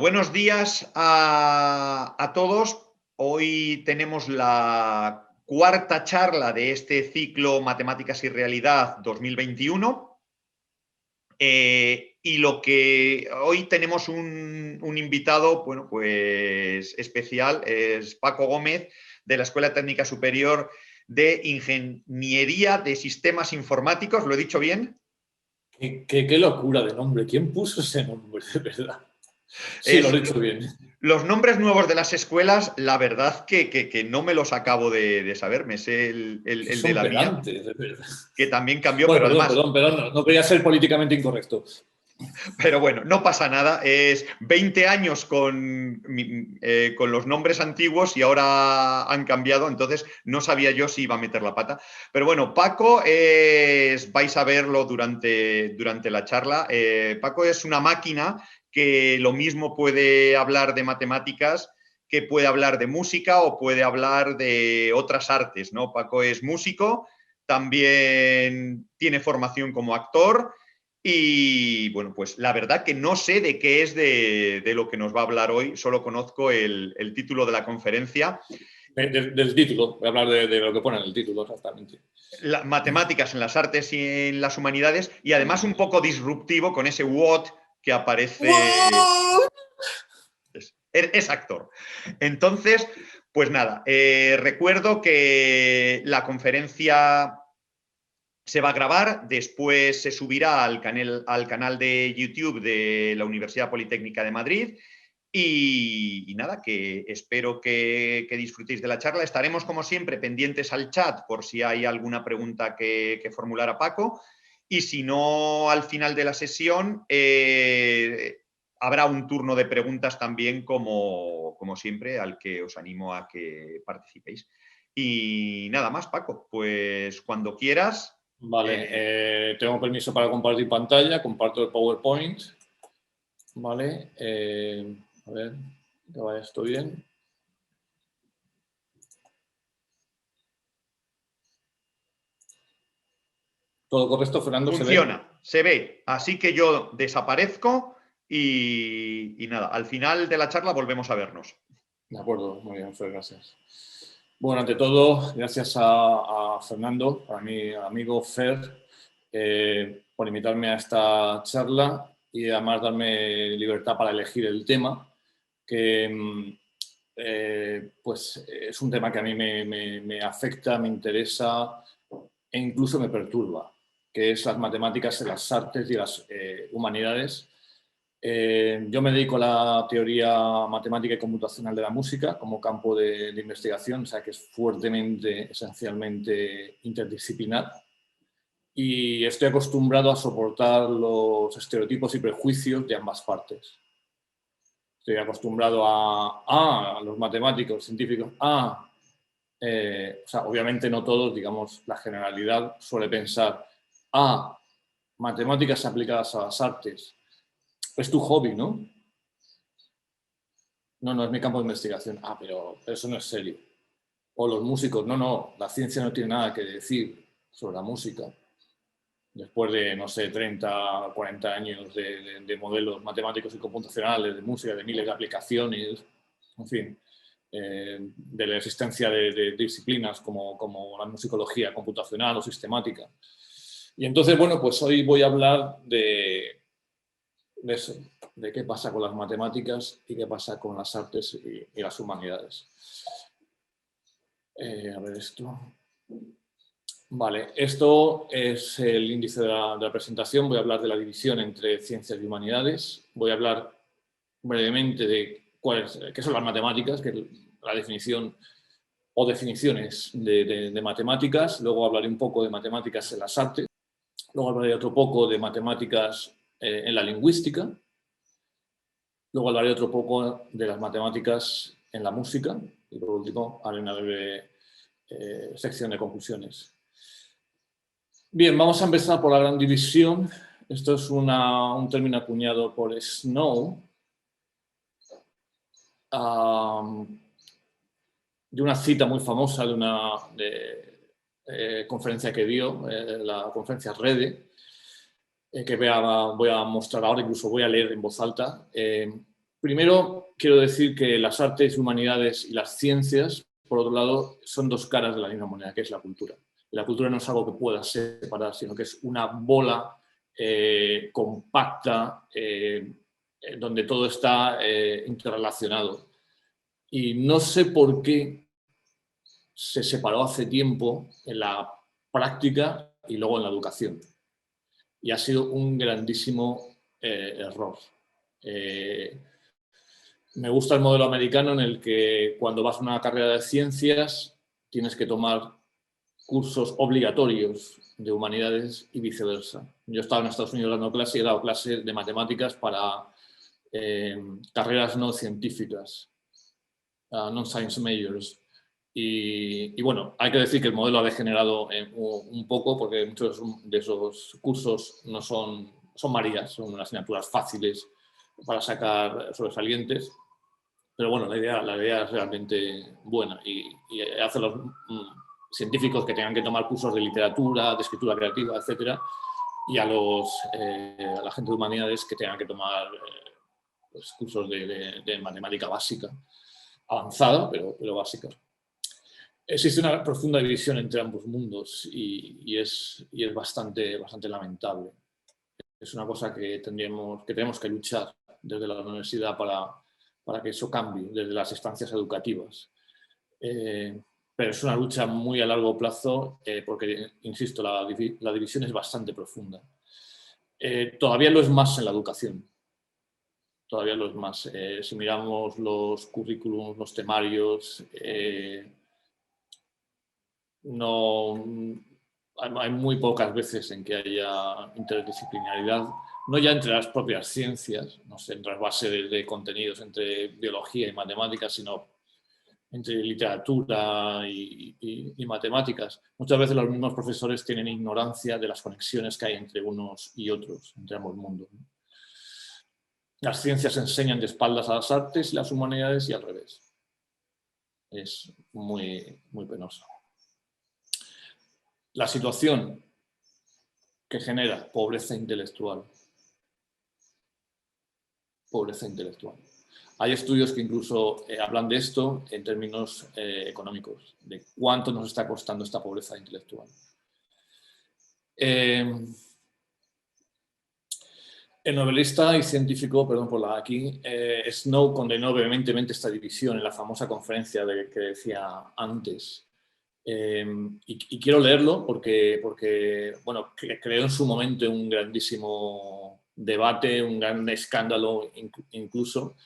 buenos días a todos. Hoy tenemos la cuarta charla de este ciclo Matemáticas y Realidad 2021. Y lo que hoy tenemos un invitado, bueno, pues especial, es Paco Gómez, de la Escuela Técnica Superior de Ingeniería de Sistemas Informáticos. ¿Lo he dicho bien? Qué locura de nombre. ¿Quién puso ese nombre, de verdad? Sí, lo he dicho bien. Los nombres nuevos de las escuelas, la verdad que no me los acabo de saber. Me sé el de Son la mía, pedantes, de verdad. que también cambió, Bueno, pero además... perdón, no quería ser políticamente incorrecto. Pero bueno, no pasa nada. Es 20 años con los nombres antiguos y ahora han cambiado, entonces no sabía yo si iba a meter la pata. Pero bueno, Paco vais a verlo durante la charla. Paco es una máquina que lo mismo puede hablar de matemáticas que puede hablar de música o puede hablar de otras artes, ¿no? Paco es músico, también tiene formación como actor. Y bueno, pues la verdad que no sé de qué es de lo que nos va a hablar hoy, solo conozco el título de la conferencia. Del título, voy a hablar de lo que pone en el título, exactamente. Matemáticas en las artes y en las humanidades, y además un poco disruptivo con ese what que aparece. ¡Wow! Es actor. Entonces, pues nada, recuerdo que la conferencia se va a grabar, después se subirá al canal de YouTube de la Universidad Politécnica de Madrid y nada, que espero que disfrutéis de la charla. Estaremos, como siempre, pendientes al chat por si hay alguna pregunta que formular a Paco y si no, al final de la sesión habrá un turno de preguntas también, como siempre, al que os animo a que participéis. Y nada más, Paco, pues cuando quieras. Vale, tengo permiso para compartir pantalla, comparto el PowerPoint. Vale, a ver, que vaya esto bien. ¿Todo correcto, Fernando? Funciona, se ve. Así que yo desaparezco y nada, al final de la charla volvemos a vernos. De acuerdo, muy bien, Fer, gracias. Bueno, ante todo, gracias a Fernando, a mi amigo Fer, por invitarme a esta charla y además darme libertad para elegir el tema, que pues es un tema que a mí me afecta, me interesa e incluso me perturba, que es las matemáticas en las artes y las humanidades. Yo me dedico a la teoría matemática y computacional de la música como campo de investigación, o sea que es fuertemente, esencialmente interdisciplinar. Y estoy acostumbrado a soportar los estereotipos y prejuicios de ambas partes. Estoy acostumbrado a los matemáticos, científicos, o sea, obviamente no todos, digamos, la generalidad suele pensar, matemáticas aplicadas a las artes, es tu hobby, ¿no? No es mi campo de investigación. Pero eso no es serio. O los músicos, no, la ciencia no tiene nada que decir sobre la música. Después de, no sé, 30, 40 años de modelos matemáticos y computacionales, de música, de miles de aplicaciones, en fin, de la existencia de disciplinas como la musicología computacional o sistemática. Y entonces, bueno, pues hoy voy a hablar de eso, de qué pasa con las matemáticas y qué pasa con las artes y las humanidades. A ver esto. Vale, esto es el índice de la presentación. Voy a hablar de la división entre ciencias y humanidades. Voy a hablar brevemente de qué son las matemáticas, que es la definición o definiciones de matemáticas. Luego hablaré un poco de matemáticas en las artes. Luego hablaré otro poco de matemáticas en la lingüística. Luego hablaré otro poco de las matemáticas en la música y por último haré una breve sección de conclusiones. Bien, vamos a empezar por la gran división. Esto es un término acuñado por Snow de una cita muy famosa de una conferencia que dio, la conferencia REDE, que voy a mostrar ahora, incluso voy a leer en voz alta. Primero, quiero decir que las artes, humanidades y las ciencias, por otro lado, son dos caras de la misma moneda, que es la cultura. Y la cultura no es algo que pueda separar, sino que es una bola compacta donde todo está interrelacionado. Y no sé por qué se separó hace tiempo en la práctica y luego en la educación. Y ha sido un grandísimo error. Me gusta el modelo americano en el que cuando vas a una carrera de ciencias tienes que tomar cursos obligatorios de humanidades y viceversa. Yo estaba en Estados Unidos dando clase y he dado clases de matemáticas para carreras no científicas, non-science majors. Y bueno, hay que decir que el modelo ha degenerado un poco porque muchos de esos cursos no son marías, son asignaturas fáciles para sacar sobresalientes. Pero bueno, la idea es realmente buena y hace a los científicos que tengan que tomar cursos de literatura, de escritura creativa, etcétera, y a la gente de humanidades que tengan que tomar pues, cursos de matemática básica, avanzada, pero básica. Existe una profunda división entre ambos mundos y es bastante lamentable. Es una cosa que tenemos que luchar desde la universidad para que eso cambie, desde las instancias educativas. Pero es una lucha muy a largo plazo porque, insisto, la división es bastante profunda. Todavía lo es más en la educación. Todavía lo es más. Si miramos los currículums, los temarios, hay muy pocas veces en que haya interdisciplinaridad, no ya entre las propias ciencias, no sé, entre las bases de contenidos entre biología y matemáticas, sino entre literatura y matemáticas. Muchas veces los mismos profesores tienen ignorancia de las conexiones que hay entre unos y otros, entre ambos mundos. Las ciencias enseñan de espaldas a las artes y las humanidades y al revés. Es muy, muy penoso. La situación que genera pobreza intelectual. Pobreza intelectual. Hay estudios que incluso hablan de esto en términos económicos, de cuánto nos está costando esta pobreza intelectual. El novelista y científico, perdón por la aquí, Snow condenó vehementemente esta división en la famosa conferencia que decía antes. Y quiero leerlo porque bueno, creó en su momento un grandísimo debate, un gran escándalo incluso.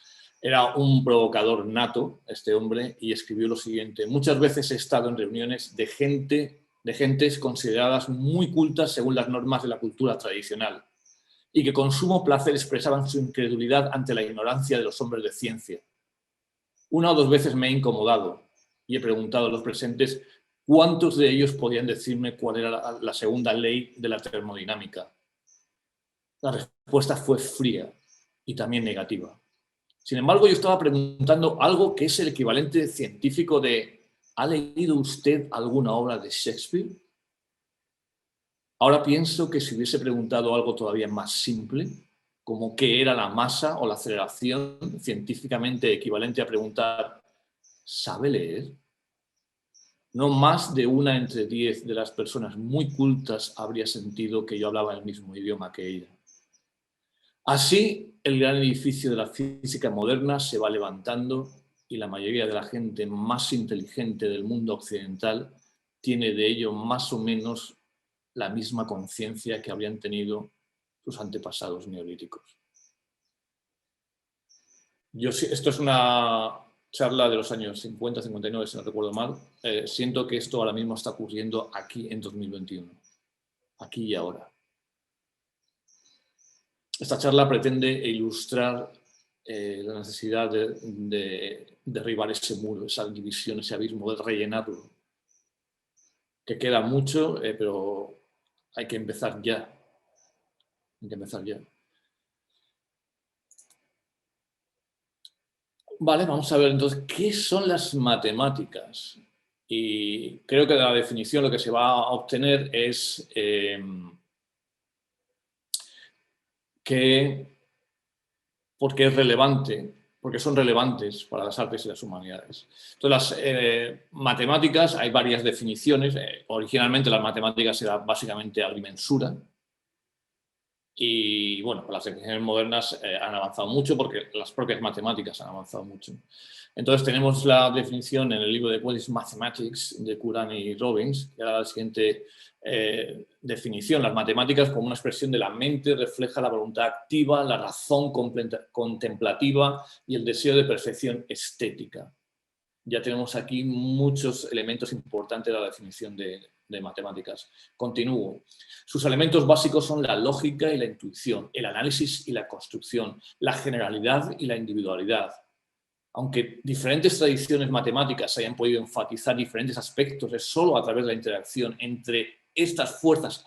Era un provocador nato este hombre y escribió lo siguiente: muchas veces he estado en reuniones de gentes consideradas muy cultas según las normas de la cultura tradicional y que con sumo placer expresaban su incredulidad ante la ignorancia de los hombres de ciencia. Una o dos veces me he incomodado y he preguntado a los presentes ¿cuántos de ellos podían decirme cuál era la segunda ley de la termodinámica? La respuesta fue fría y también negativa. Sin embargo, yo estaba preguntando algo que es el equivalente científico de ¿ha leído usted alguna obra de Shakespeare? Ahora pienso que si hubiese preguntado algo todavía más simple, como qué era la masa o la aceleración, científicamente equivalente a preguntar ¿sabe leer? No más de 1 entre 10 de las personas muy cultas habría sentido que yo hablaba el mismo idioma que ella. Así, el gran edificio de la física moderna se va levantando y la mayoría de la gente más inteligente del mundo occidental tiene de ello más o menos la misma conciencia que habrían tenido sus antepasados neolíticos. Esto es una charla de los años 50, 59, si no recuerdo mal. Siento que esto ahora mismo está ocurriendo aquí en 2021, aquí y ahora. Esta charla pretende ilustrar la necesidad de derribar ese muro, esa división, ese abismo, de rellenarlo. Que queda mucho, pero hay que empezar ya. Hay que empezar ya. Vale, vamos a ver entonces qué son las matemáticas. Y creo que de la definición lo que se va a obtener es por qué es relevante porque son relevantes para las artes y las humanidades. Entonces, las matemáticas, hay varias definiciones. Originalmente las matemáticas eran básicamente agrimensura. Y bueno, las definiciones modernas han avanzado mucho porque las propias matemáticas han avanzado mucho. Entonces tenemos la definición en el libro de What is Mathematics de Curran y Robbins, que era la siguiente definición: las matemáticas como una expresión de la mente refleja la voluntad activa, la razón contemplativa y el deseo de perfección estética. Ya tenemos aquí muchos elementos importantes de la definición de matemáticas. Continúo. Sus elementos básicos son la lógica y la intuición, el análisis y la construcción, la generalidad y la individualidad. Aunque diferentes tradiciones matemáticas hayan podido enfatizar diferentes aspectos, es solo a través de la interacción entre estas fuerzas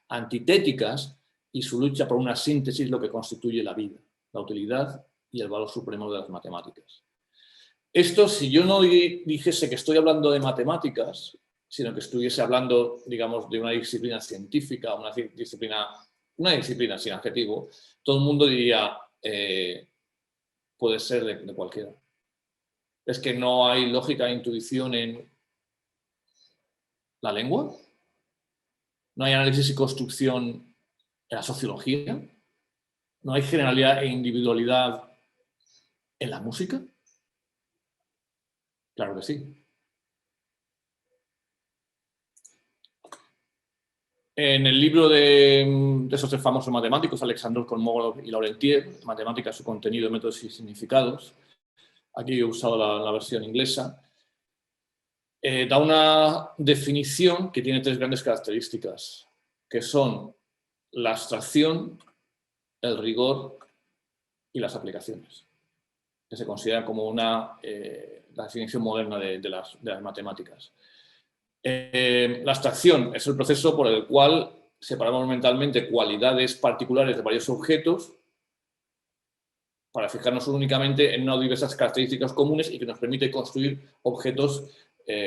antitéticas y su lucha por una síntesis lo que constituye la vida, la utilidad y el valor supremo de las matemáticas. Esto, si yo no dijese que estoy hablando de matemáticas, sino que estuviese hablando, digamos, de una disciplina científica, una disciplina sin adjetivo, todo el mundo diría, puede ser de cualquiera. Es que no hay lógica e intuición en la lengua, no hay análisis y construcción en la sociología, no hay generalidad e individualidad en la música. Claro que sí. En el libro de esos tres famosos matemáticos, Alexandrov, Kolmogorov y Laurentiev, Matemáticas, su contenido, métodos y significados, aquí he usado la versión inglesa, da una definición que tiene tres grandes características, que son la abstracción, el rigor y las aplicaciones, que se considera como la definición moderna de las matemáticas. La abstracción es el proceso por el cual separamos mentalmente cualidades particulares de varios objetos para fijarnos únicamente en una o diversas características comunes y que nos permite construir objetos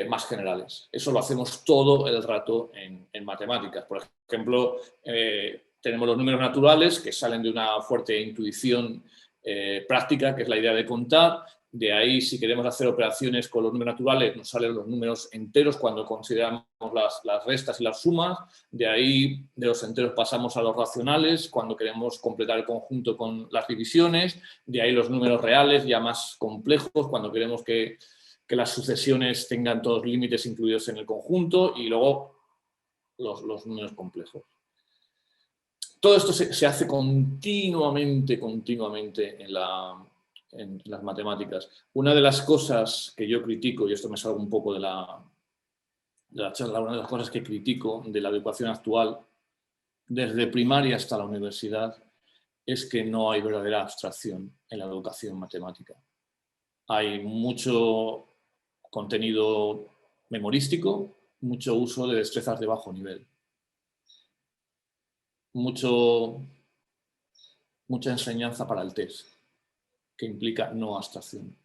más generales. Eso lo hacemos todo el rato en matemáticas. Por ejemplo, tenemos los números naturales que salen de una fuerte intuición práctica, que es la idea de contar. De ahí, si queremos hacer operaciones con los números naturales, nos salen los números enteros cuando consideramos las restas y las sumas. De ahí, de los enteros pasamos a los racionales cuando queremos completar el conjunto con las divisiones. De ahí los números reales, ya más complejos, cuando queremos que las sucesiones tengan todos los límites incluidos en el conjunto. Y luego los números complejos. Todo esto se hace continuamente en las matemáticas. Una de las cosas que yo critico, y esto me salgo un poco de la charla, una de las cosas que critico de la educación actual, desde primaria hasta la universidad, es que no hay verdadera abstracción en la educación matemática. Hay mucho contenido memorístico, mucho uso de destrezas de bajo nivel, mucha enseñanza para el test, que implica no abstracción.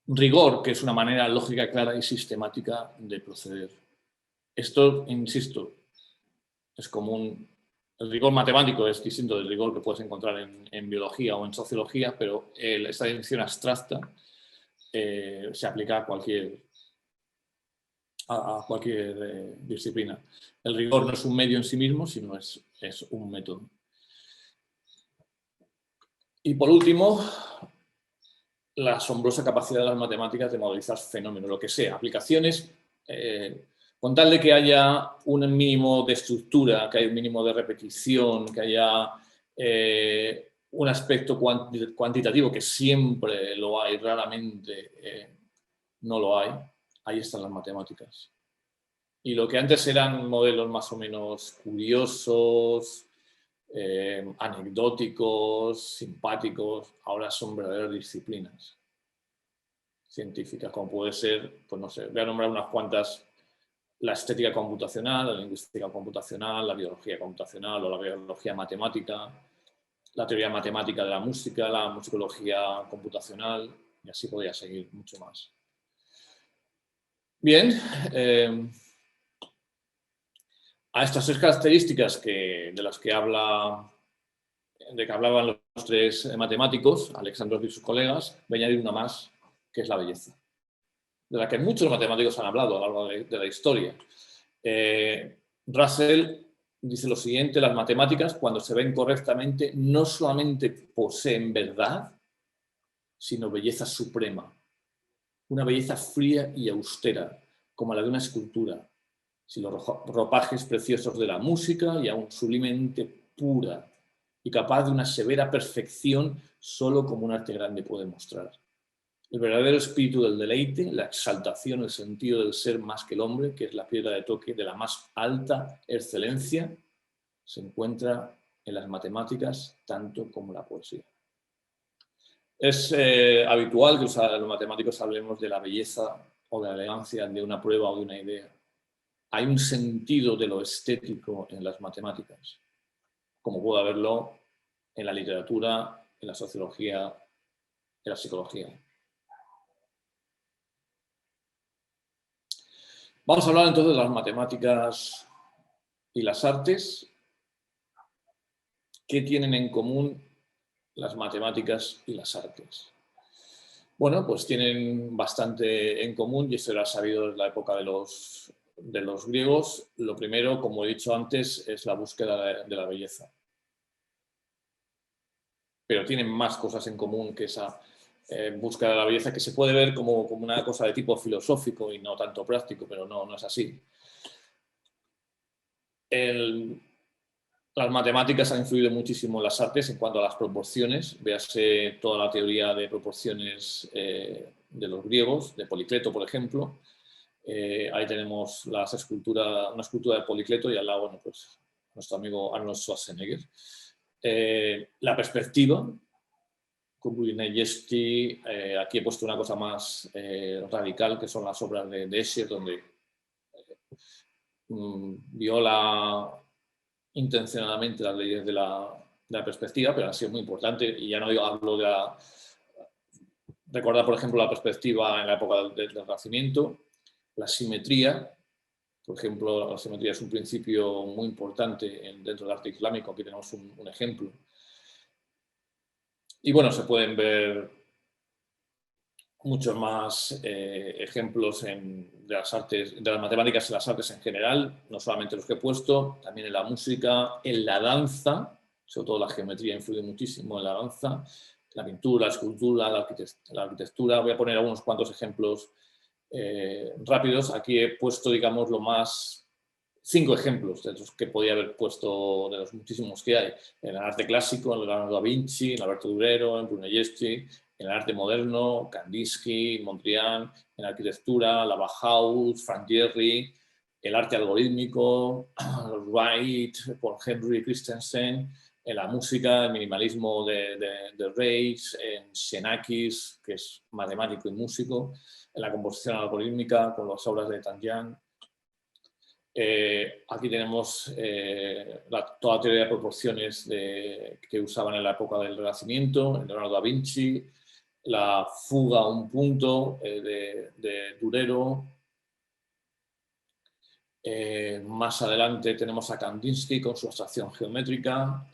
Rigor, que es una manera lógica, clara y sistemática de proceder. Esto, insisto, es común. El rigor matemático es distinto del rigor que puedes encontrar en biología o en sociología, pero esta definición abstracta se aplica a cualquier disciplina. El rigor no es un medio en sí mismo, sino es un método. Y por último, la asombrosa capacidad de las matemáticas de modelizar fenómenos, lo que sea, aplicaciones, con tal de que haya un mínimo de estructura, que haya un mínimo de repetición, que haya un aspecto cuantitativo, que siempre lo hay, raramente no lo hay. Ahí están las matemáticas. Y lo que antes eran modelos más o menos curiosos, anecdóticos, simpáticos, ahora son verdaderas disciplinas científicas, como puede ser, pues no sé, voy a nombrar unas cuantas: la estética computacional, la lingüística computacional, la biología computacional o la biología matemática, la teoría matemática de la música, la musicología computacional, y así podría seguir mucho más. Bien, a estas tres características de las que habla de que hablaban los tres matemáticos, Alexandros y sus colegas, voy a añadir una más, que es la belleza, de la que muchos matemáticos han hablado a lo largo de la historia. Russell dice lo siguiente: las matemáticas, cuando se ven correctamente, no solamente poseen verdad, sino belleza suprema, una belleza fría y austera, como la de una escultura, sin los ropajes preciosos de la música y aún sublimemente pura y capaz de una severa perfección solo como un arte grande puede mostrar. El verdadero espíritu del deleite, la exaltación, el sentido del ser más que el hombre, que es la piedra de toque de la más alta excelencia, se encuentra en las matemáticas tanto como la poesía. Es habitual que los matemáticos hablemos de la belleza o de la elegancia de una prueba o de una idea. Hay un sentido de lo estético en las matemáticas, como puede haberlo en la literatura, en la sociología, en la psicología. Vamos a hablar entonces de las matemáticas y las artes. ¿Qué tienen en común las matemáticas y las artes? Bueno, pues tienen bastante en común y eso era sabido desde la época de los griegos. Lo primero, como he dicho antes, es la búsqueda de la belleza. Pero tienen más cosas en común que esa búsqueda de la belleza, que se puede ver como una cosa de tipo filosófico y no tanto práctico, pero no es así. Las matemáticas han influido muchísimo en las artes en cuanto a las proporciones. Véase toda la teoría de proporciones de los griegos, de Policleto, por ejemplo. Ahí tenemos una escultura de Policleto y al lado, bueno, pues, nuestro amigo Arnold Schwarzenegger. La perspectiva, con Brunelleschi. Aquí he puesto una cosa más radical, que son las obras de Escher, donde viola intencionadamente las leyes de la perspectiva, pero ha sido muy importante. Y ya no hablo de recordar, por ejemplo, la perspectiva en la época del Renacimiento, la simetría. Por ejemplo, la simetría es un principio muy importante dentro del arte islámico. Aquí tenemos un ejemplo. Y bueno, se pueden ver muchos más ejemplos de las artes, de las matemáticas y las artes en general, no solamente los que he puesto, también en la música, en la danza, sobre todo la geometría influye muchísimo en la danza, la pintura, la escultura, la arquitectura. Voy a poner algunos cuantos ejemplos rápidos. Aquí he puesto, digamos, 5 ejemplos de los que podía haber puesto, de los muchísimos que hay. En el arte clásico, en Leonardo da Vinci, en Alberto Durero, en Brunelleschi; en el arte moderno, Kandinsky, Mondrian; en la arquitectura, la Bauhaus, Frank Gehry; el arte algorítmico, Wright, Paul Henry Christensen; en la música, el minimalismo de Reich; en Xenakis, que es matemático y músico; en la composición algorítmica, con las obras de Tangian. Aquí tenemos toda la teoría de proporciones que usaban en la época del Renacimiento, en Leonardo da Vinci; la fuga a un punto de Durero. Más adelante tenemos a Kandinsky con su abstracción geométrica,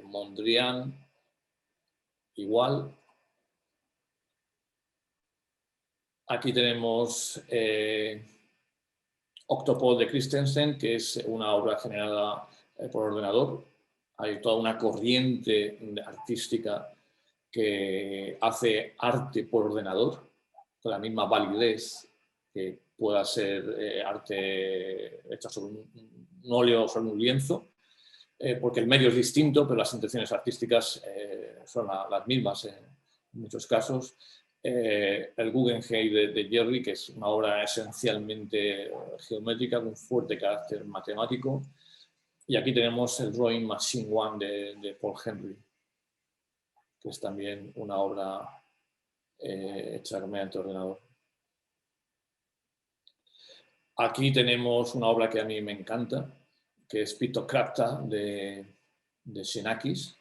Mondrian igual. Aquí tenemos Octopod de Christensen, que es una obra generada por ordenador. Hay toda una corriente artística que hace arte por ordenador, con la misma validez que pueda ser arte hecha sobre un óleo o sobre un lienzo, porque el medio es distinto, pero las intenciones artísticas son las mismas en muchos casos. El Guggenheim de Gehry, que es una obra esencialmente geométrica con fuerte carácter matemático. Y aquí tenemos el Drawing Machine 1 de Paul Henry, que es también una obra hecha mediante ordenador. Aquí tenemos una obra que a mí me encanta, que es Pictocrata de Xenakis,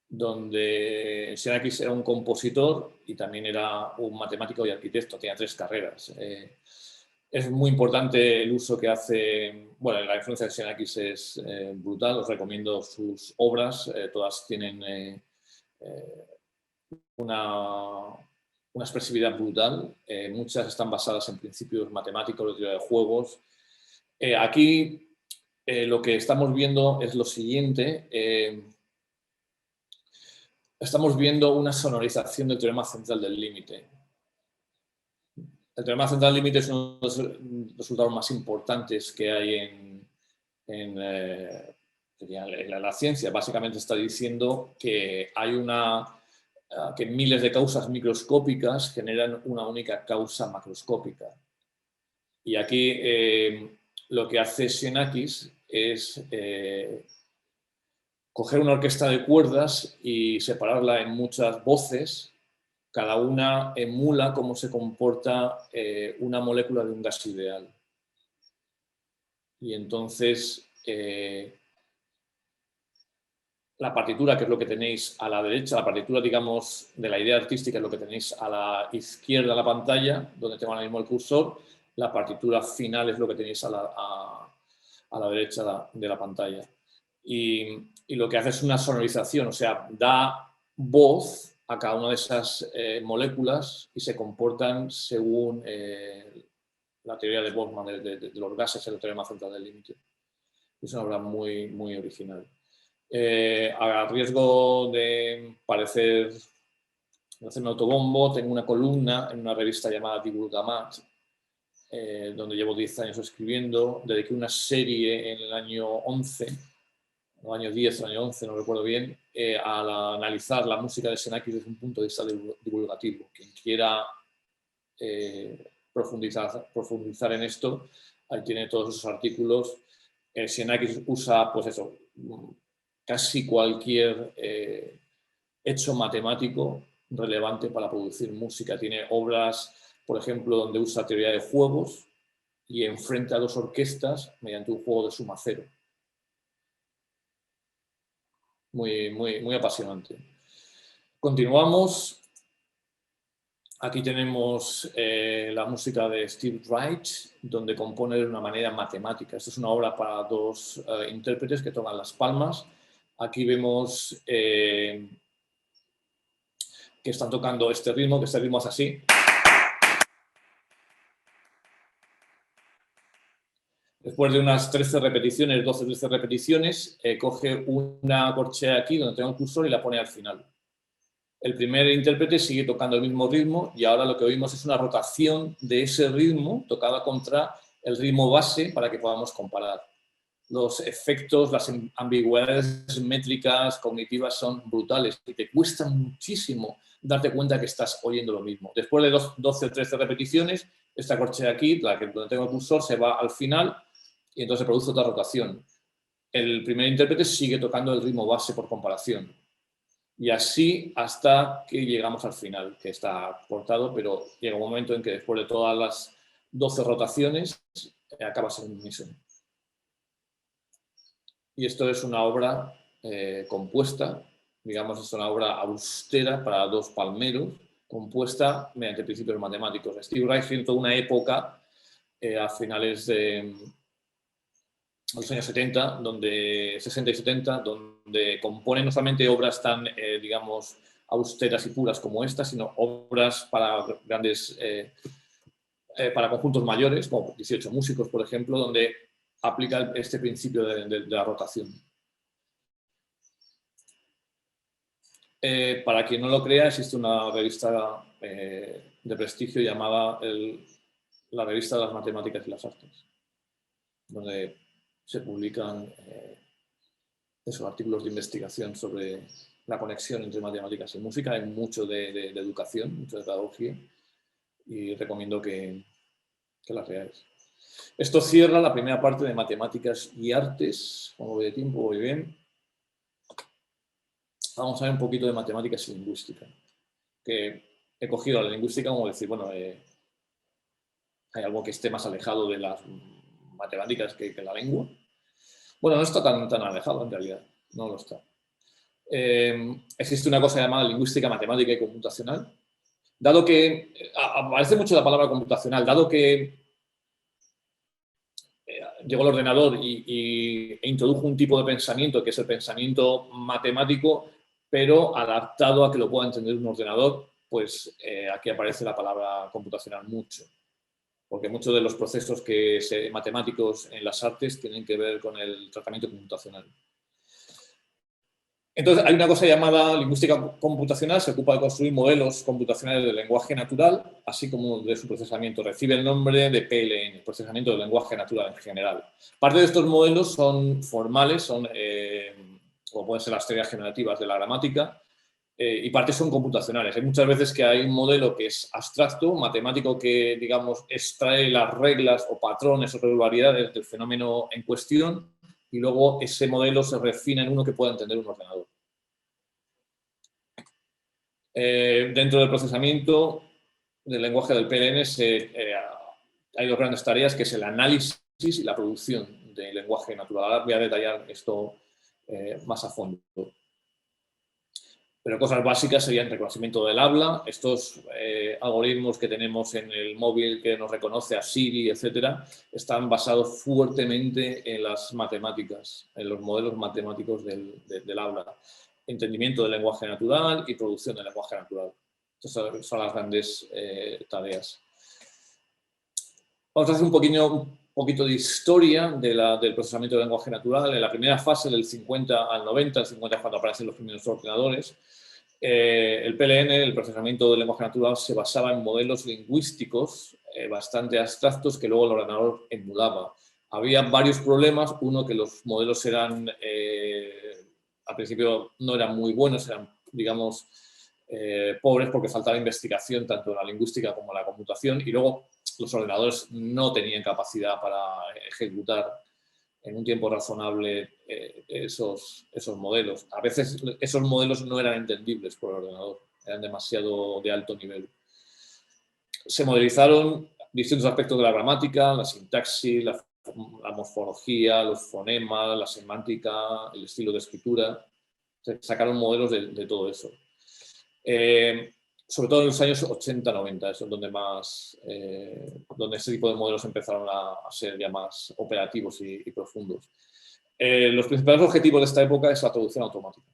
donde Xenakis era un compositor y también era un matemático y arquitecto, tenía 3 carreras. Es muy importante el uso que hace, bueno, la influencia de Xenakis es brutal, os recomiendo sus obras, todas tienen una expresividad brutal, muchas están basadas en principios matemáticos, de teoría de juegos. Aquí lo que estamos viendo es lo siguiente, estamos viendo una sonorización del teorema central del límite. El teorema central del límite es uno de los resultados más importantes que hay en la ciencia. Básicamente está diciendo que hay que miles de causas microscópicas generan una única causa macroscópica. Y aquí lo que hace Xenakis es coger una orquesta de cuerdas y separarla en muchas voces. Cada una emula cómo se comporta una molécula de un gas ideal. Y entonces la partitura, que es lo que tenéis a la derecha, la partitura, digamos, de la idea artística es lo que tenéis a la izquierda de la pantalla, donde tengo ahora mismo el cursor. La partitura final es lo que tenéis a la derecha de la pantalla. Y lo que hace es una sonorización, o sea, da voz a cada una de esas moléculas y se comportan según la teoría de Boltzmann de los gases, el teorema central del límite. Es una obra muy, muy original. A riesgo de hacerme autobombo, tengo una columna en una revista llamada Divulgamat, donde llevo 10 años escribiendo. Dediqué una serie en el año 11, el año 10, el año 11, no recuerdo bien, a analizar la música de Xenakis desde un punto de vista divulgativo. Quien quiera profundizar en esto, ahí tiene todos esos artículos. Xenakis usa, pues eso, casi cualquier hecho matemático relevante para producir música. Tiene obras, por ejemplo, donde usa teoría de juegos y enfrenta a dos orquestas mediante un juego de suma cero. Muy, muy, muy apasionante. Continuamos. Aquí tenemos la música de Steve Reich, donde compone de una manera matemática. Esta es una obra para dos intérpretes que tocan las palmas. Aquí vemos que están tocando este ritmo, que este ritmo es así. Después de unas 13 repeticiones, 12-13 repeticiones, coge una corchea aquí donde tengo el cursor y la pone al final. El primer intérprete sigue tocando el mismo ritmo y ahora lo que oímos es una rotación de ese ritmo tocada contra el ritmo base para que podamos comparar. Los efectos, las ambigüedades métricas, cognitivas son brutales y te cuesta muchísimo darte cuenta que estás oyendo lo mismo. Después de 12 o 13 repeticiones, esta corchea aquí, donde tengo el cursor, se va al final y entonces se produce otra rotación. El primer intérprete sigue tocando el ritmo base por comparación. Y así hasta que llegamos al final, que está cortado, pero llega un momento en que después de todas las 12 rotaciones acabas en un unísono. Y esto es una obra compuesta, digamos, es una obra austera para dos palmeros, compuesta mediante principios matemáticos. Steve Reich tiene toda una época a finales de los años 70, 60 y 70, donde compone no solamente obras tan, digamos, austeras y puras como esta, sino obras para grandes, para conjuntos mayores, como 18 músicos, por ejemplo, donde aplica este principio de la rotación. Para quien no lo crea, existe una revista de prestigio llamada la Revista de las Matemáticas y las Artes, donde se publican esos artículos de investigación sobre la conexión entre matemáticas y música. Hay mucho de educación, mucho de pedagogía, y recomiendo que las veáis. Esto cierra la primera parte de matemáticas y artes. Como voy de tiempo, voy bien. Vamos a ver un poquito de matemáticas y lingüística, que he cogido la lingüística como decir, bueno, hay algo que esté más alejado de las matemáticas que la lengua. Bueno, no está tan alejado en realidad, no lo está. Existe una cosa llamada lingüística matemática y computacional. Dado que, aparece mucho la palabra computacional, dado que llegó al ordenador e introdujo un tipo de pensamiento que es el pensamiento matemático, pero adaptado a que lo pueda entender un ordenador, pues aquí aparece la palabra computacional mucho, porque muchos de los procesos matemáticos en las artes tienen que ver con el tratamiento computacional. Entonces, hay una cosa llamada lingüística computacional, se ocupa de construir modelos computacionales del lenguaje natural, así como de su procesamiento. Recibe el nombre de PLN, procesamiento del lenguaje natural en general. Parte de estos modelos son formales, como pueden ser las teorías generativas de la gramática, y partes son computacionales. Hay muchas veces que hay un modelo que es abstracto, matemático, que, digamos, extrae las reglas o patrones o regularidades del fenómeno en cuestión, y luego ese modelo se refina en uno que pueda entender un ordenador. Dentro del procesamiento del lenguaje del PLN hay dos grandes tareas, que es el análisis y la producción del lenguaje natural. Ahora voy a detallar esto más a fondo. Pero cosas básicas serían reconocimiento del habla, estos algoritmos que tenemos en el móvil que nos reconoce a Siri, etcétera, están basados fuertemente en las matemáticas, en los modelos matemáticos del habla. Entendimiento del lenguaje natural y producción del lenguaje natural. Estas son las grandes tareas. Vamos a hacer un poquito de historia del procesamiento del lenguaje natural. En la primera fase, del 50 al 90, el 50 es cuando aparecen los primeros ordenadores, el PLN, el procesamiento del lenguaje natural, se basaba en modelos lingüísticos bastante abstractos que luego el ordenador emulaba. Había varios problemas. Uno, que los modelos eran, al principio no eran muy buenos, eran, digamos, pobres porque faltaba investigación tanto en la lingüística como en la computación, y luego los ordenadores no tenían capacidad para ejecutar en un tiempo razonable esos modelos. A veces esos modelos no eran entendibles por el ordenador, eran demasiado de alto nivel. Se modelizaron distintos aspectos de la gramática, la sintaxis, la morfología, los fonemas, la semántica, el estilo de escritura. Se sacaron modelos de todo eso. Sobre todo en los años 80-90, eso es donde ese tipo de modelos empezaron a ser ya más operativos y profundos. Los principales objetivos de esta época es la traducción automática.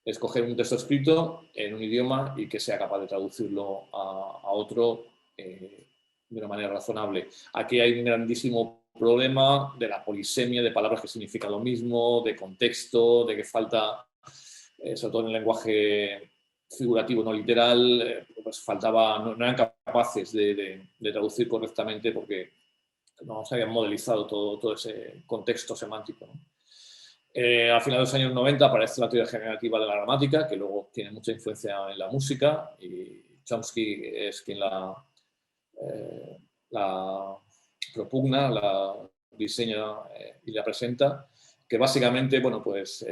Es coger un texto escrito en un idioma y que sea capaz de traducirlo a otro de una manera razonable. Aquí hay un grandísimo problema de la polisemia, de palabras que significan lo mismo, de contexto, de que falta, sobre todo en el lenguaje figurativo, no literal, pues faltaba, no eran capaces de traducir correctamente porque no se habían modelizado todo ese contexto semántico, ¿no? A finales de los años 90 aparece la teoría generativa de la gramática, que luego tiene mucha influencia en la música, y Chomsky es quien la propugna, la diseña y la presenta, que básicamente, bueno, pues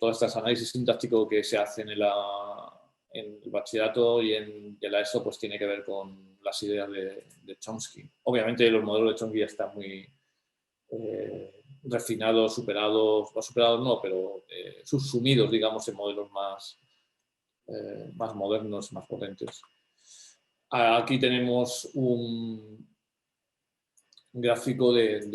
todos estos análisis sintácticos que se hacen en el bachillerato y en la ESO, pues tiene que ver con las ideas de Chomsky. Obviamente los modelos de Chomsky ya están muy refinados, superados no, pero subsumidos, digamos, en modelos más modernos, más potentes. Aquí tenemos un gráfico de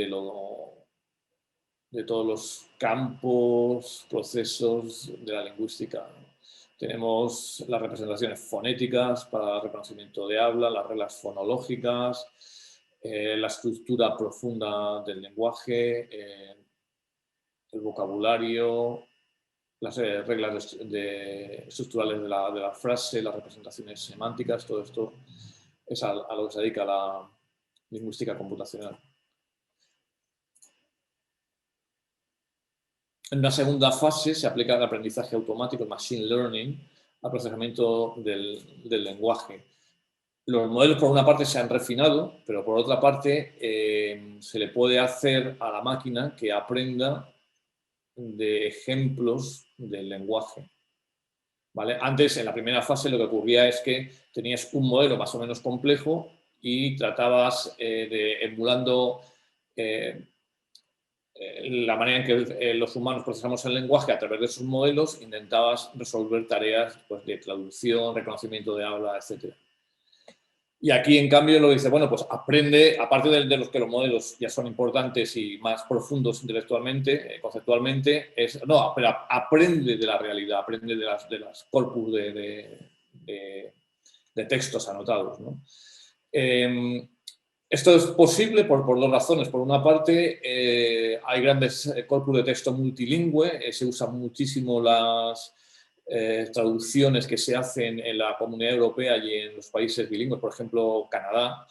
todos los campos, procesos de la lingüística. Tenemos las representaciones fonéticas para el reconocimiento de habla, las reglas fonológicas, la estructura profunda del lenguaje, el vocabulario, las reglas estructurales de la frase, las representaciones semánticas. Todo esto es a lo que se dedica la lingüística computacional. En una segunda fase se aplica el aprendizaje automático, el machine learning, al procesamiento del lenguaje. Los modelos, por una parte, se han refinado, pero por otra parte se le puede hacer a la máquina que aprenda de ejemplos del lenguaje. ¿Vale? Antes, en la primera fase, lo que ocurría es que tenías un modelo más o menos complejo y tratabas emulando la manera en que los humanos procesamos el lenguaje a través de esos modelos, intentabas resolver tareas, pues, de traducción, reconocimiento de habla, etc. Y aquí, en cambio, lo dice, bueno, pues aprende, aparte de los que los modelos ya son importantes y más profundos intelectualmente, conceptualmente, pero aprende de la realidad, aprende de las corpus de textos anotados, ¿no? Esto es posible por dos razones. Por una parte, hay grandes corpus de texto multilingüe, se usan muchísimo las traducciones que se hacen en la Comunidad Europea y en los países bilingües, por ejemplo, Canadá,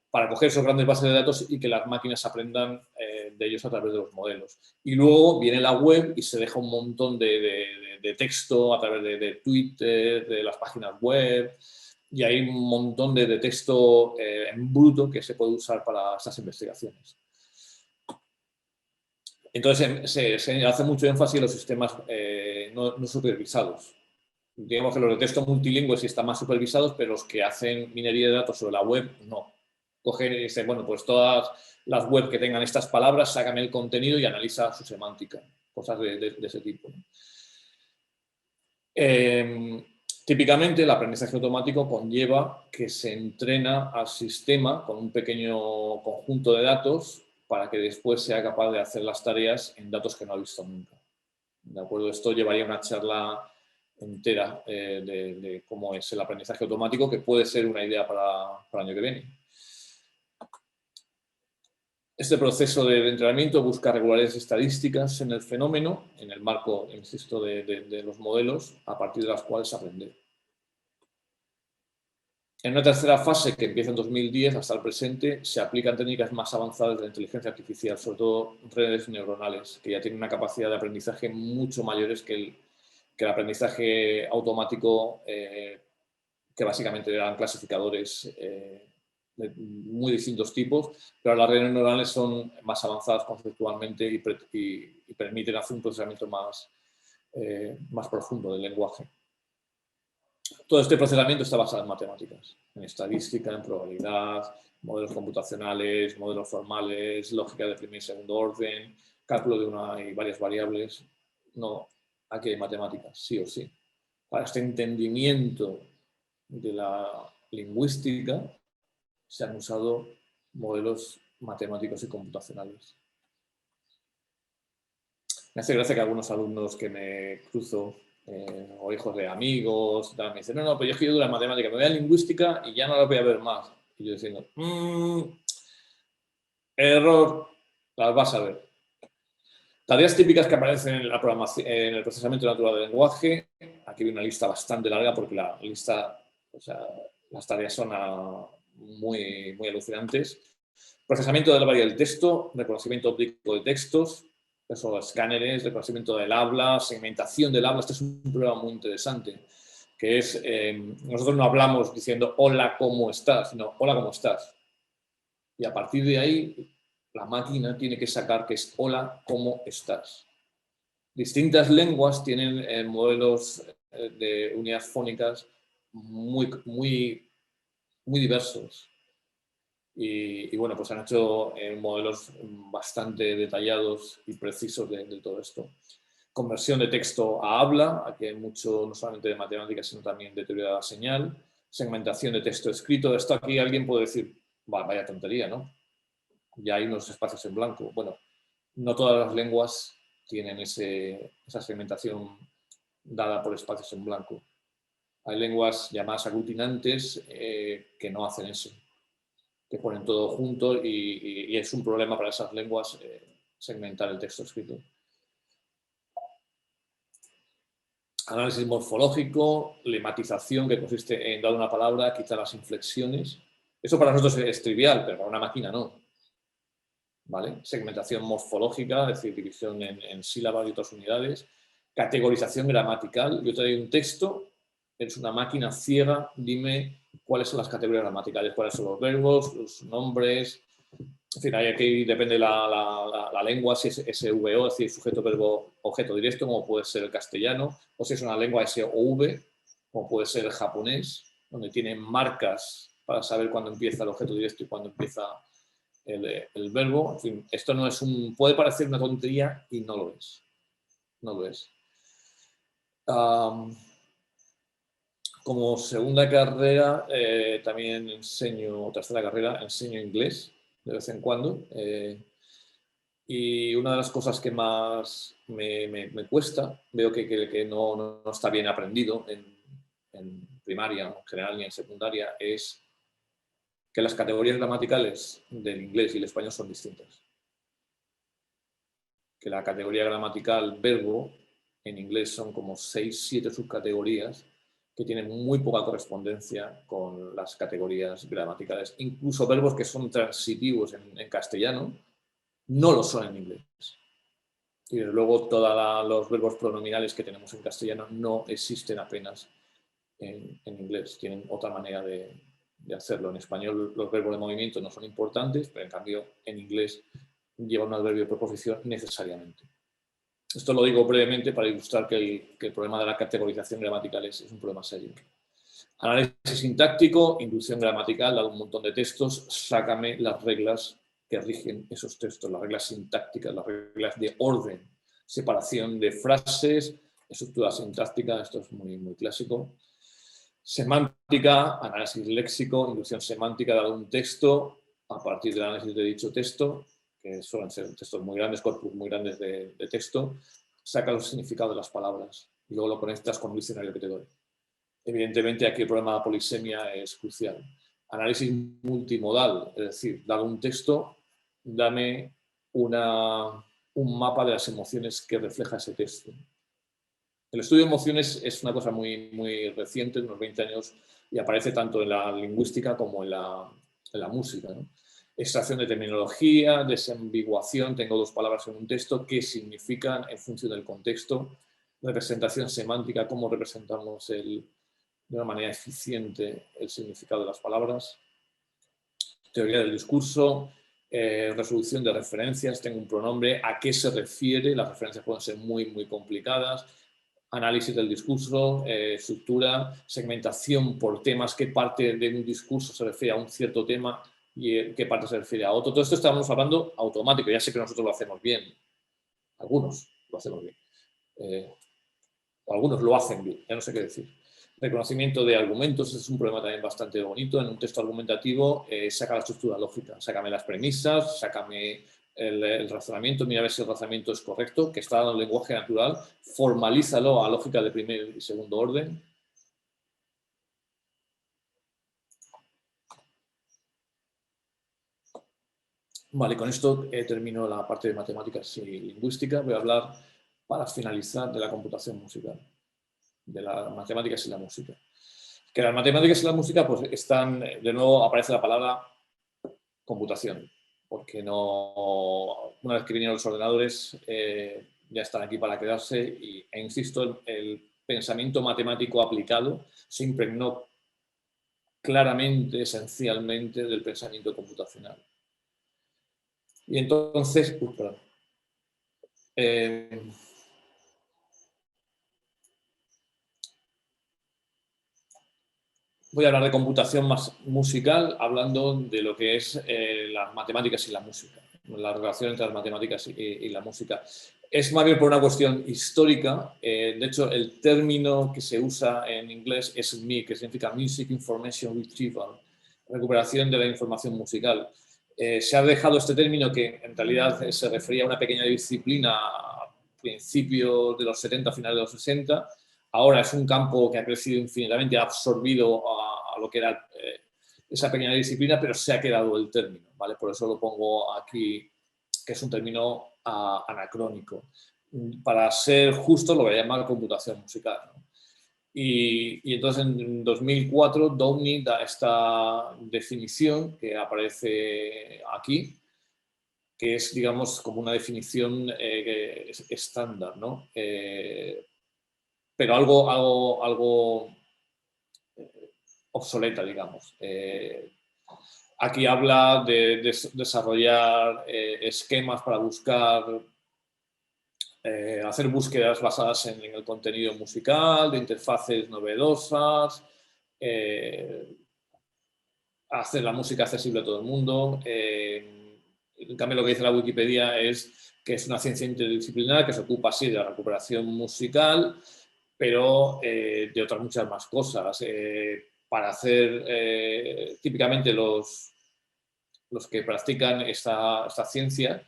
para coger esos grandes bases de datos y que las máquinas aprendan de ellos a través de los modelos. Y luego viene la web y se deja un montón de texto a través de Twitter, de las páginas web, y hay un montón de texto en bruto que se puede usar para estas investigaciones. Entonces se hace mucho énfasis en los sistemas no supervisados. Digamos que los de texto multilingüe sí están más supervisados, pero los que hacen minería de datos sobre la web, no. Cogen y dicen, bueno, pues todas las webs que tengan estas palabras, sácame el contenido y analiza su semántica. Cosas de ese tipo, ¿no? Típicamente, el aprendizaje automático conlleva que se entrena al sistema con un pequeño conjunto de datos para que después sea capaz de hacer las tareas en datos que no ha visto nunca. ¿De acuerdo? Esto llevaría una charla entera de cómo es el aprendizaje automático, que puede ser una idea para el año que viene. Este proceso de entrenamiento busca regularidades estadísticas en el fenómeno, en el marco, insisto, de los modelos, a partir de las cuales aprender. En una tercera fase, que empieza en 2010 hasta el presente, se aplican técnicas más avanzadas de la inteligencia artificial, sobre todo redes neuronales, que ya tienen una capacidad de aprendizaje mucho mayores que el aprendizaje automático, que básicamente eran clasificadores de muy distintos tipos, pero las redes neuronales son más avanzadas conceptualmente y permiten hacer un procesamiento más profundo del lenguaje. Todo este procesamiento está basado en matemáticas, en estadística, en probabilidad, modelos computacionales, modelos formales, lógica de primer y segundo orden, cálculo de una y varias variables. No, aquí hay matemáticas, sí o sí. Para este entendimiento de la lingüística se han usado modelos matemáticos y computacionales. Me hace gracia que algunos alumnos que me cruzo o hijos de amigos me dicen, no, pues yo estudio la matemática, me voy a lingüística y ya no la voy a ver más. Y yo diciendo, error, las vas a ver. Tareas típicas que aparecen en la programación, en el procesamiento natural del lenguaje. Aquí hay una lista bastante larga porque la lista, o sea, las tareas son muy, muy alucinantes. Procesamiento del variable del texto, reconocimiento óptico de textos, eso, escáneres, reconocimiento del habla, segmentación del habla. Este es un problema muy interesante, que es, nosotros no hablamos diciendo hola, ¿cómo estás?, sino hola, ¿cómo estás? Y a partir de ahí, la máquina tiene que sacar que es hola, ¿cómo estás? Distintas lenguas tienen modelos de unidades fónicas muy, muy, muy diversos. Y bueno, pues han hecho modelos bastante detallados y precisos de todo esto. Conversión de texto a habla, aquí hay mucho no solamente de matemáticas, sino también de teoría de la señal. Segmentación de texto escrito. Esto aquí alguien puede decir, vaya tontería, ¿no? Ya hay unos espacios en blanco. Bueno, no todas las lenguas tienen esa segmentación dada por espacios en blanco. Hay lenguas llamadas aglutinantes que no hacen eso, que ponen todo junto y es un problema para esas lenguas segmentar el texto escrito. Análisis morfológico, lematización, que consiste en dar una palabra, quitar las inflexiones. Eso para nosotros es trivial, pero para una máquina no. ¿Vale? Segmentación morfológica, es decir, división en sílabas y otras unidades. Categorización gramatical. Yo te doy un texto, eres una máquina ciega, dime cuáles son las categorías gramaticales, cuáles son los verbos, los nombres. En fin, aquí depende la lengua, si es SVO, es decir, sujeto, verbo, objeto directo, como puede ser el castellano, o si es una lengua SOV, como puede ser el japonés, donde tienen marcas para saber cuándo empieza el objeto directo y cuándo empieza el verbo. En fin, esto no es puede parecer una tontería y no lo es. No lo es. Como segunda carrera, también enseño, o tercera carrera, enseño inglés de vez en cuando. Y una de las cosas que más me cuesta, veo que no está bien aprendido en primaria, en general, ni en secundaria, es que las categorías gramaticales del inglés y el español son distintas. Que la categoría gramatical verbo en inglés son como 6, 7 subcategorías que tienen muy poca correspondencia con las categorías gramaticales. Incluso verbos que son transitivos en castellano no lo son en inglés. Y desde luego todos los verbos pronominales que tenemos en castellano no existen apenas en inglés. Tienen otra manera de hacerlo. En español los verbos de movimiento no son importantes, pero en cambio en inglés llevan un adverbio de proposición necesariamente. Esto lo digo brevemente para ilustrar que el problema de la categorización gramatical es un problema serio. Análisis sintáctico, inducción gramatical, dado un montón de textos, sácame las reglas que rigen esos textos, las reglas sintácticas, las reglas de orden, separación de frases, estructura sintáctica, esto es muy, muy clásico. Semántica, análisis léxico, inducción semántica, dado un texto, a partir del análisis de dicho texto, que suelen ser textos muy grandes, corpus muy grandes de texto, saca los significados de las palabras y luego lo conectas con el diccionario que te doy. Evidentemente aquí el problema de la polisemia es crucial. Análisis multimodal, es decir, dado un texto, dame un mapa de las emociones que refleja ese texto. El estudio de emociones es una cosa muy, muy reciente, unos 20 años, y aparece tanto en la lingüística como en la música, ¿no? Extracción de terminología, desambiguación, tengo dos palabras en un texto, qué significan en función del contexto, representación semántica, cómo representamos de una manera eficiente el significado de las palabras, teoría del discurso, resolución de referencias, tengo un pronombre, a qué se refiere, las referencias pueden ser muy, muy complicadas, análisis del discurso, estructura, segmentación por temas, qué parte de un discurso se refiere a un cierto tema y qué parte se refiere a otro. Todo esto estamos hablando automático, ya sé que nosotros lo hacemos bien, algunos lo hacemos bien, o algunos lo hacen bien, ya no sé qué decir. Reconocimiento de argumentos es un problema también bastante bonito. En un texto argumentativo, saca la estructura lógica, sácame las premisas, sácame el razonamiento, mira a ver si el razonamiento es correcto, que está dando el lenguaje natural, formalízalo a lógica de primer y segundo orden. Vale, con esto termino la parte de matemáticas y lingüística. Voy a hablar, para finalizar, de la computación musical, de las matemáticas y la música. Que las matemáticas y la música pues están, de nuevo aparece la palabra computación, porque no, una vez que vinieron los ordenadores ya están aquí para quedarse e insisto, el pensamiento matemático aplicado se impregnó claramente, esencialmente del pensamiento computacional. Y entonces, voy a hablar de computación más musical, hablando de lo que es las matemáticas y la música, la relación entre las matemáticas y la música. Es más bien por una cuestión histórica. De hecho, el término que se usa en inglés es MIR, que significa Music Information Retrieval, recuperación de la información musical. Se ha dejado este término que en realidad se refería a una pequeña disciplina a principios de los 70, finales de los 60. Ahora es un campo que ha crecido infinitamente, ha absorbido a lo que era esa pequeña disciplina, pero se ha quedado el término, ¿vale? Por eso lo pongo aquí, que es un término anacrónico. Para ser justo lo voy a llamar computación musical, ¿no? Y entonces en 2004 Downey da esta definición que aparece aquí, que es, digamos, como una definición estándar, ¿no? Pero algo obsoleta, digamos. Aquí habla de desarrollar esquemas para buscar, hacer búsquedas basadas en el contenido musical, de interfaces novedosas, hacer la música accesible a todo el mundo. En cambio, lo que dice la Wikipedia es que es una ciencia interdisciplinar que se ocupa, sí, de la recuperación musical, pero de otras muchas más cosas. Para hacer, típicamente los que practican esta ciencia,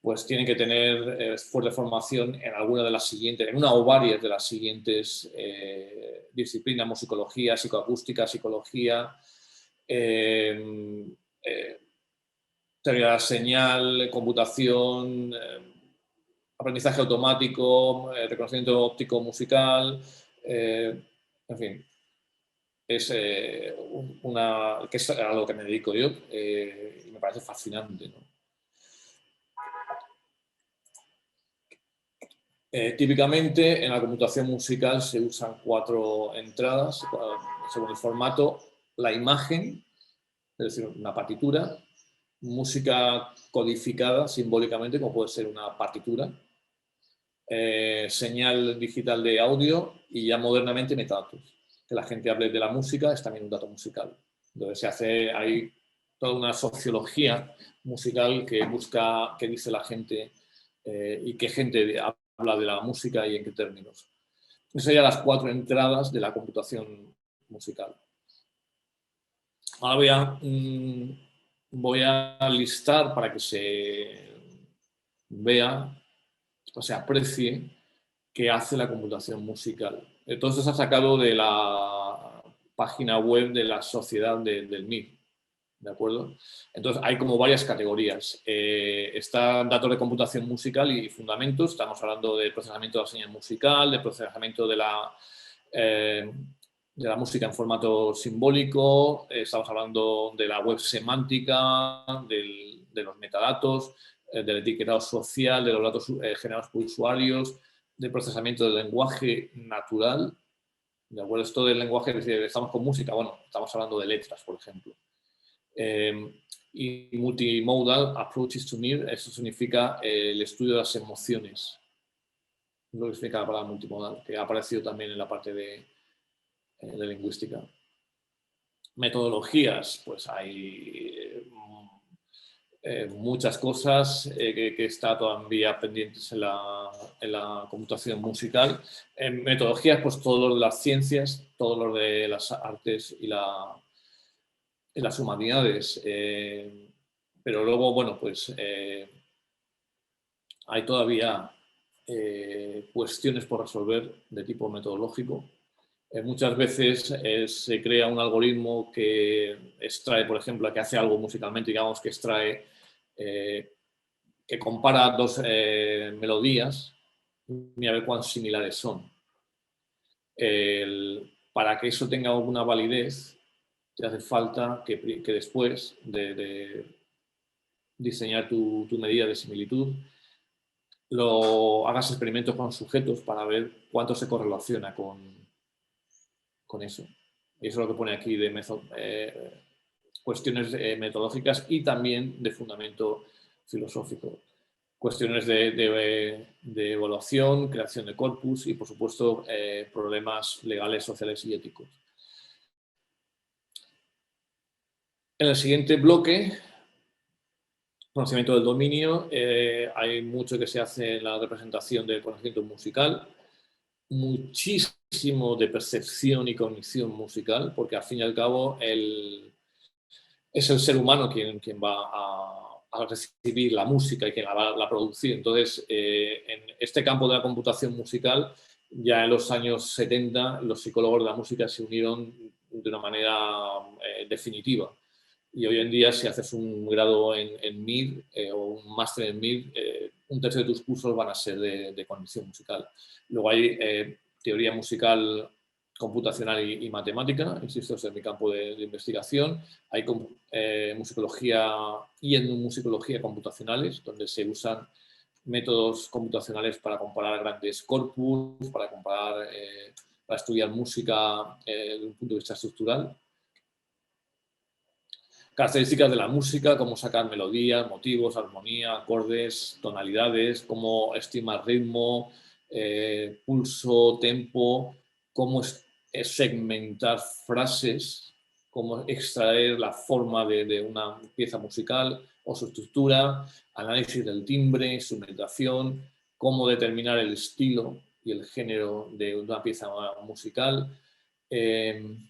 pues tienen que tener fuerte formación en alguna de las siguientes, en una o varias de las siguientes disciplinas: musicología, psicoacústica, psicología, teoría de la señal, computación, aprendizaje automático, reconocimiento óptico musical, en fin. Es que es a lo que me dedico yo, y me parece fascinante, ¿no? Típicamente en la computación musical se usan 4 entradas según el formato: la imagen, es decir, una partitura; música codificada simbólicamente, como puede ser una partitura; señal digital de audio; y ya modernamente metadatos. Que la gente hable de la música es también un dato musical. Entonces hay toda una sociología musical que busca qué dice la gente y qué gente habla de la música y en qué términos. Esas serían las 4 entradas de la computación musical. Ahora voy a listar para que se vea o se aprecie qué hace la computación musical. Entonces ha sacado de la página web de la Sociedad del MIR, ¿de acuerdo? Entonces hay como varias categorías. Están datos de computación musical y fundamentos. Estamos hablando del procesamiento de la señal musical, del procesamiento de la música en formato simbólico. Estamos hablando de la web semántica, de los metadatos, del etiquetado social, de los datos generados por usuarios, del procesamiento del lenguaje natural. ¿De acuerdo? Esto del lenguaje, es decir, estamos con música, bueno, estamos hablando de letras, por ejemplo. Y multimodal approaches to MIR, eso significa el estudio de las emociones. Es lo que significa la palabra multimodal, que ha aparecido también en la parte de lingüística. Metodologías, pues hay muchas cosas que está todavía pendientes en la computación musical. En metodologías, pues todo lo de las ciencias, todo lo de las artes y las humanidades. Pero luego, bueno, pues hay todavía cuestiones por resolver de tipo metodológico. Muchas veces se crea un algoritmo que extrae, por ejemplo, que hace algo musicalmente, digamos que extrae, que compara 2 melodías y a ver cuán similares son. Para que eso tenga alguna validez, te hace falta que después de diseñar tu medida de similitud, hagas experimentos con sujetos para ver cuánto se correlaciona con eso. Y eso es lo que pone aquí de cuestiones metodológicas y también de fundamento filosófico. Cuestiones de evaluación, creación de corpus y, por supuesto, problemas legales, sociales y éticos. En el siguiente bloque, conocimiento del dominio, hay mucho que se hace en la representación del conocimiento musical, muchísimo de percepción y cognición musical, porque al fin y al cabo es el ser humano quien va a recibir la música y quien la va a producir. Entonces, en este campo de la computación musical, ya en los años 70, los psicólogos de la música se unieron de una manera definitiva. Y hoy en día, si haces un grado en MIR o un máster en MIR, un tercio de tus cursos van a ser de cognición musical. Luego hay teoría musical computacional y matemática, insisto, es mi campo de investigación. Hay musicología y etnomusicología computacionales, donde se usan métodos computacionales para comparar grandes corpus, para estudiar música desde un punto de vista estructural. Características de la música, cómo sacar melodías, motivos, armonía, acordes, tonalidades, cómo estimar ritmo, pulso, tempo, cómo segmentar frases, cómo extraer la forma de una pieza musical o su estructura, análisis del timbre, instrumentación, cómo determinar el estilo y el género de una pieza musical. El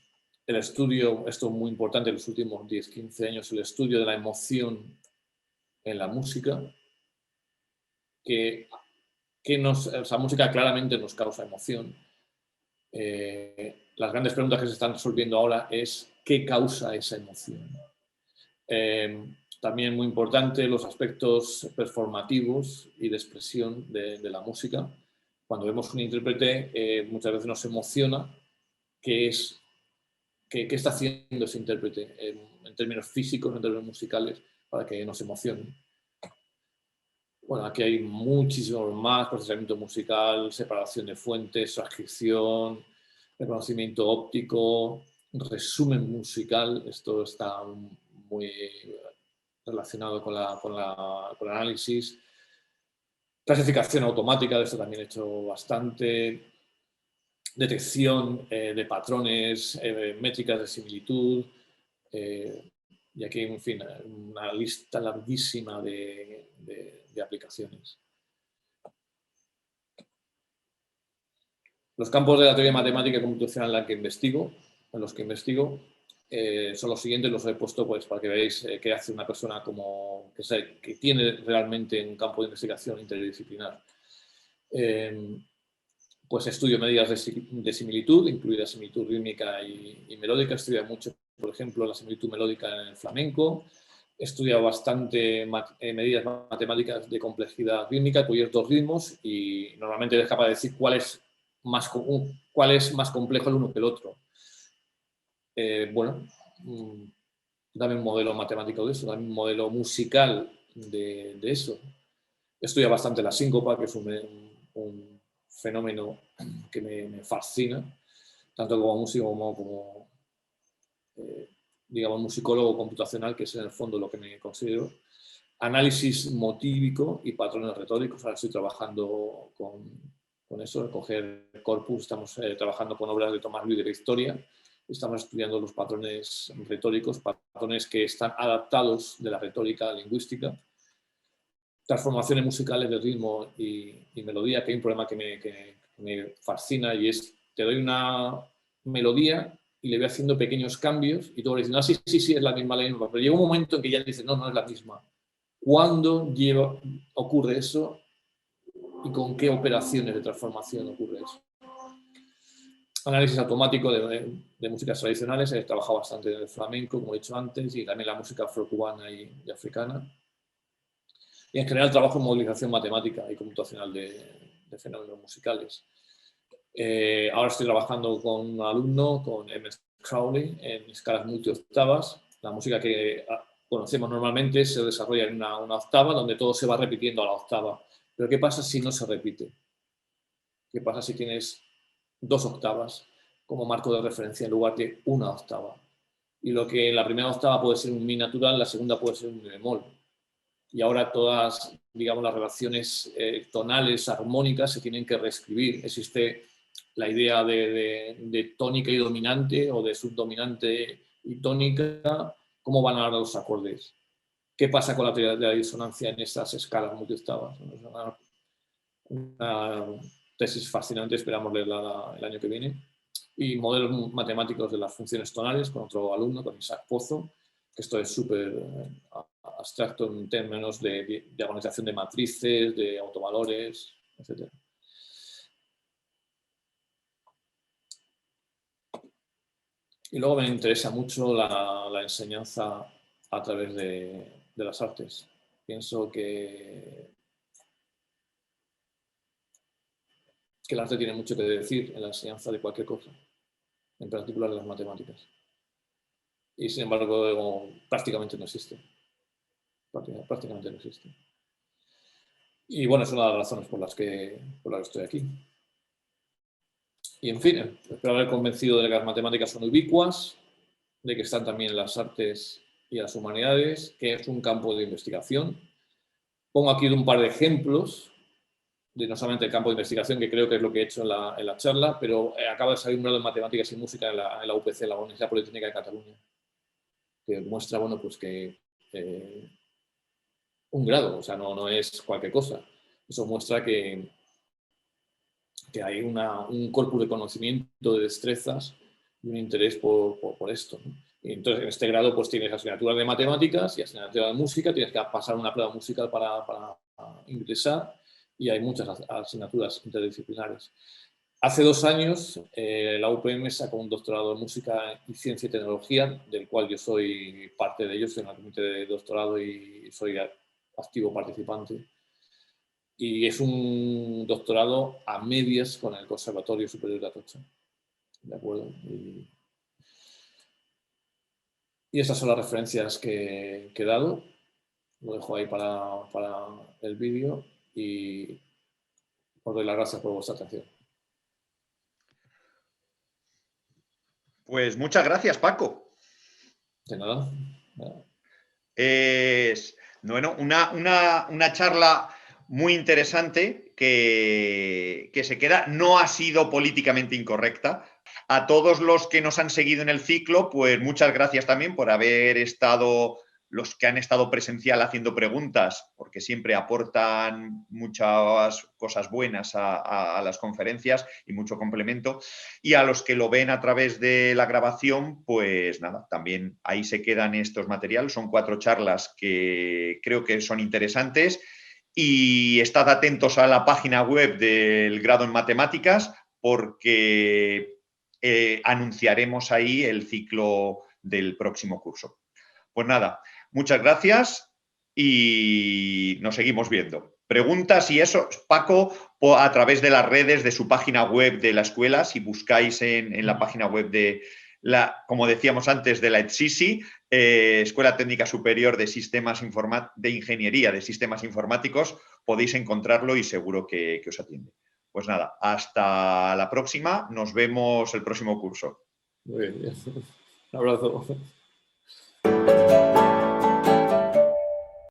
estudio, esto es muy importante en los últimos 10-15 años, el estudio de la emoción en la música, que esa música claramente nos causa emoción. Las grandes preguntas que se están resolviendo ahora es ¿qué causa esa emoción? También muy importante los aspectos performativos y de expresión de la música. Cuando vemos un intérprete, muchas veces nos emociona qué está haciendo ese intérprete en términos físicos, en términos musicales, para que nos emocione. Bueno, aquí hay muchísimo más: procesamiento musical, separación de fuentes, transcripción, reconocimiento óptico, resumen musical. Esto está muy relacionado con el análisis. Clasificación automática, de esto también he hecho bastante. Detección de patrones, métricas de similitud. Y aquí, en fin, una lista larguísima de aplicaciones. Los campos de la teoría matemática computacional en los que investigo, son los siguientes. Los he puesto pues para que veáis qué hace una persona que tiene realmente un campo de investigación interdisciplinar. Pues estudio medidas de similitud, incluida similitud rítmica y melódica. Estudio mucho, por ejemplo, la similitud melódica en el flamenco. He estudiado bastante medidas matemáticas de complejidad rítmica, cuyos dos ritmos, y normalmente eres capaz de decir cuál es más complejo el uno que el otro. Bueno, dame un modelo matemático de eso, dame un modelo musical de eso. Estudio bastante la síncopa, que es un fenómeno que me fascina, tanto como músico como digamos, musicólogo computacional, que es en el fondo lo que me considero. Análisis motívico y patrones retóricos. Ahora estoy trabajando con eso, coger corpus. Estamos trabajando con obras de Tomás Luis de la Historia. Estamos estudiando los patrones retóricos, patrones que están adaptados de la retórica lingüística. Transformaciones musicales de ritmo y melodía, que hay un problema que me fascina, y es: te doy una melodía y le voy haciendo pequeños cambios y tú vas diciendo, sí, es la misma, pero llega un momento en que ya dices, no es la misma. ¿Cuándo ocurre eso y con qué operaciones de transformación ocurre eso? Análisis automático de músicas tradicionales. He trabajado bastante en el flamenco, como he dicho antes, y también la música afrocubana y africana. Y en general trabajo en modelización matemática y computacional de fenómenos musicales. Ahora estoy trabajando con un alumno, con Ernest Crowley, en escalas multioctavas. La música que conocemos normalmente se desarrolla en una octava, donde todo se va repitiendo a la octava. Pero ¿qué pasa si no se repite? ¿Qué pasa si tienes 2 octavas como marco de referencia en lugar de una octava? Y lo que en la primera octava puede ser un mi natural, la segunda puede ser un mi bemol. Y ahora todas, digamos, las relaciones tonales, armónicas, se tienen que reescribir. Existe la idea de tónica y dominante, o de subdominante y tónica. ¿Cómo van ahora los acordes? ¿Qué pasa con la teoría de la disonancia en esas escalas multioctavas? Una tesis fascinante, esperamos leerla el año que viene. Y modelos matemáticos de las funciones tonales, con otro alumno, con Isaac Pozo, que esto es súper abstracto en términos de diagonalización de matrices, de autovalores, etc. Y luego me interesa mucho la enseñanza a través de las artes. Pienso que el arte tiene mucho que decir en la enseñanza de cualquier cosa, en particular de las matemáticas. Y sin embargo, prácticamente no existe. Prácticamente no existe. Y bueno, es una de las razones por las que estoy aquí. Y en fin, espero haber convencido de que las matemáticas son ubicuas, de que están también en las artes y las humanidades, que es un campo de investigación. Pongo aquí un par de ejemplos de no solamente el campo de investigación, que creo que es lo que he hecho en la charla, pero acaba de salir un grado de matemáticas y música en la UPC, la Universidad Politécnica de Cataluña, que muestra, bueno, pues que un grado, o sea, no es cualquier cosa. Eso muestra que que hay un corpus de conocimiento, de destrezas y un interés por esto, ¿no? Y entonces, en este grado, pues tienes asignaturas de matemáticas y asignaturas de música, tienes que pasar una prueba musical para ingresar, y hay muchas asignaturas interdisciplinares. Hace 2 años, la UPM sacó un doctorado en música y ciencia y tecnología, del cual yo soy parte de ello, soy en el comité de doctorado y soy activo participante. Y es un doctorado a medias con el Conservatorio Superior de Atocha. ¿De acuerdo? Y esas son las referencias que he dado. Lo dejo ahí para el vídeo y os doy las gracias por vuestra atención. Pues muchas gracias, Paco. De nada. Es, bueno, una charla muy interesante que se queda, no ha sido políticamente incorrecta. A todos los que nos han seguido en el ciclo, pues muchas gracias también por haber estado, los que han estado presencial haciendo preguntas, porque siempre aportan muchas cosas buenas a las conferencias y mucho complemento. Y a los que lo ven a través de la grabación, pues nada, también ahí se quedan estos materiales. Son 4 charlas que creo que son interesantes. Y estad atentos a la página web del grado en matemáticas, porque anunciaremos ahí el ciclo del próximo curso. Pues nada, muchas gracias y nos seguimos viendo. Preguntas y eso, Paco, a través de las redes de su página web de la escuela, si buscáis en la página web de como decíamos antes, de la ETSISI, Escuela Técnica Superior de de Ingeniería de Sistemas Informáticos, podéis encontrarlo y seguro que os atiende. Pues nada, hasta la próxima. Nos vemos el próximo curso. Muy bien. Un abrazo.